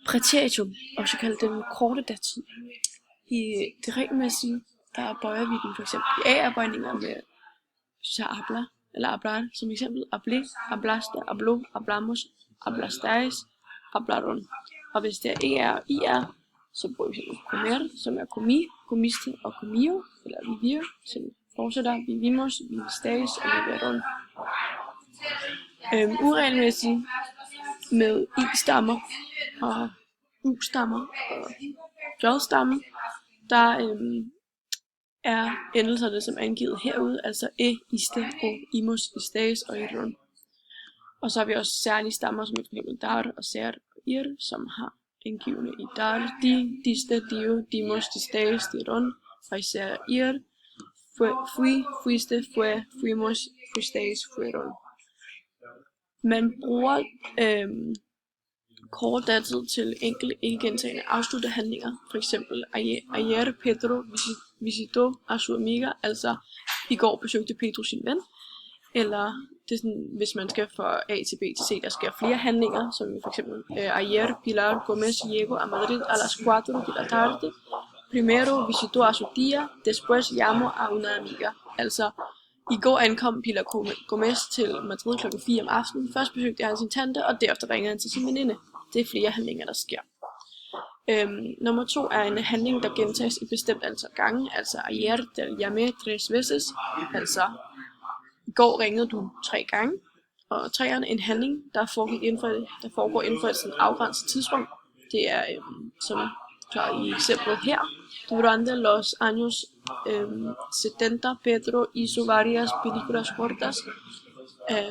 Præteritum, også kaldet den korte datid. I det regelmæssige, der bøjer vi den for eksempel i A-bøjninger med habla eller hablar, som eksempel hable, hablaste, hablo, hablamos, hablastais, hablaron. Og hvis det er ER og IR, så bruger vi eksempel comer, som er comi, comiste og comio, eller vivir, som fortsætter vivimos, vivistais og viveron. Uregelmæssigt med I-stammer og U-stammer og J-stammer, der er endelserne som angivet herude, altså iste og imos, istais og iron. Og så har vi også særlige stammer, som f.eks. dar og ser og ir, som har angivende i dar, di, diste, dio, dimos, distais, diron, og især ir, fui, fuiste, fue, fuimos, fuistais, fueron. Man bruger kort datid til enkelte ikke gentagende afsluttede handlinger, for eksempel ayer Pedro visitó a su amiga, altså i går besøgte Pedro sin ven, eller det er sådan, hvis man skal fra A til B til C, der sker flere handlinger, som for eksempel ayer Pilar Gómez llegó a Madrid a las 4 de la tarde, primero visitó a su tía, después llamó a una amiga, altså i går ankom Pilar Gómez til Madrid kl. 4 om aftenen. Først besøgte han sin tante, og derefter ringede han til sin veninde. Det er flere handlinger, der sker. Nummer 2 er en handling, der gentages et bestemt antal gange. Altså ayer te llamé 3 veces. Altså i går ringede du 3 gange. Og 3'eren en handling, der foregår inden for et sådan afgrænset tidsrum. Det er som klar i eksemplet her. Durante los años 70 Pedro hizo varias películas cortas,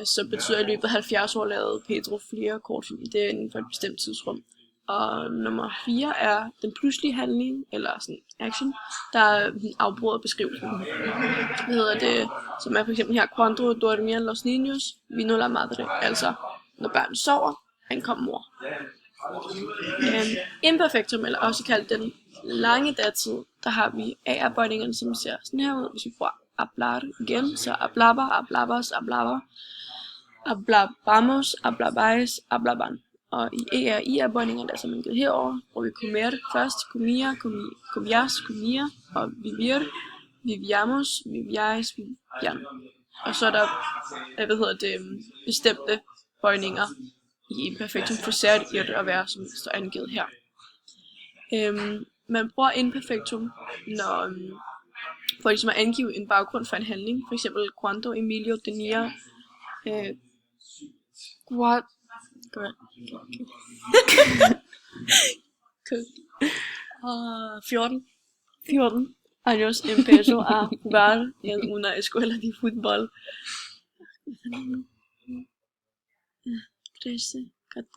som betyder, at i løbet af 70 år lavede Pedro flere kortfilm. Det er inden for et bestemt tidsrum. Og nummer 4 er den pludselige handling, eller sådan action, der afbryder beskrivelsen. Hvad hedder det, som er for eksempel her, cuando dormían los niños, vino la madre. Altså, når børn sover, ankom mor. Imperfektum, eller også kaldt den lange datid, der har vi A-bøjningerne, som ser sådan her ud. Hvis vi bruger hablar igen, så hablaba, hablabas, hablaba, hablabamos, hablabais, hablaban. Og i E og I-bøjningerne, der er som givet herover, bruger vi comer først, comia, comias, comia, og vivir, viviamos, viviais, vivian. Og så er der, bestemte bøjninger i imperfektum for særligt at være, som står angivet her. Man bruger imperfektum, når for ligesom at angive en baggrund for en handling. For eksempel, cuando Emilio tenía 14 años empezó a jugar en una escuela de fútbol.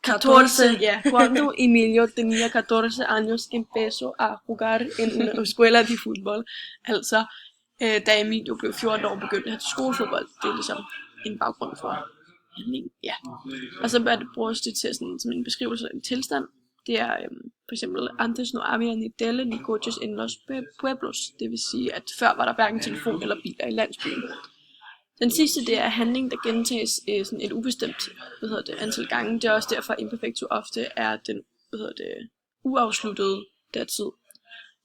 14, ja. Cuando Emilio tenía 14 años empezó a jugar en una escuela de fútbol. Altså, da Emilio blev 14 år, begyndte han til skolefodbold. Det er ligesom en baggrund for handlingen. Ja. Og så bruges det til sådan, som en beskrivelse af en tilstand. Det er for eksempel, antes no había ni tele ni coches en los pueblos. Det vil sige, at før var der hverken telefon eller biler i landsbyen. Den sidste, det er handling, der gentages sådan et ubestemt antal gange. Det er også derfor, at imperfektum ofte er den uafsluttede datid.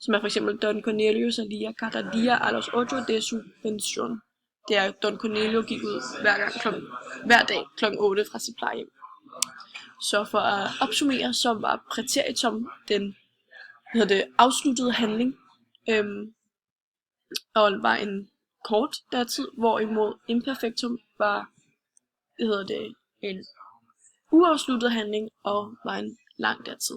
Som er for eksempel Don Cornelio salía cada día a los 8 de su pensión. Det er, Don Cornelio gik ud hver dag kl. 8 fra sit plejehjem. Så for at opsummere, så var præteritum den afsluttede handling, og var en kort datid, hvorimod imperfektum var en uafsluttet handling og var en lang datid.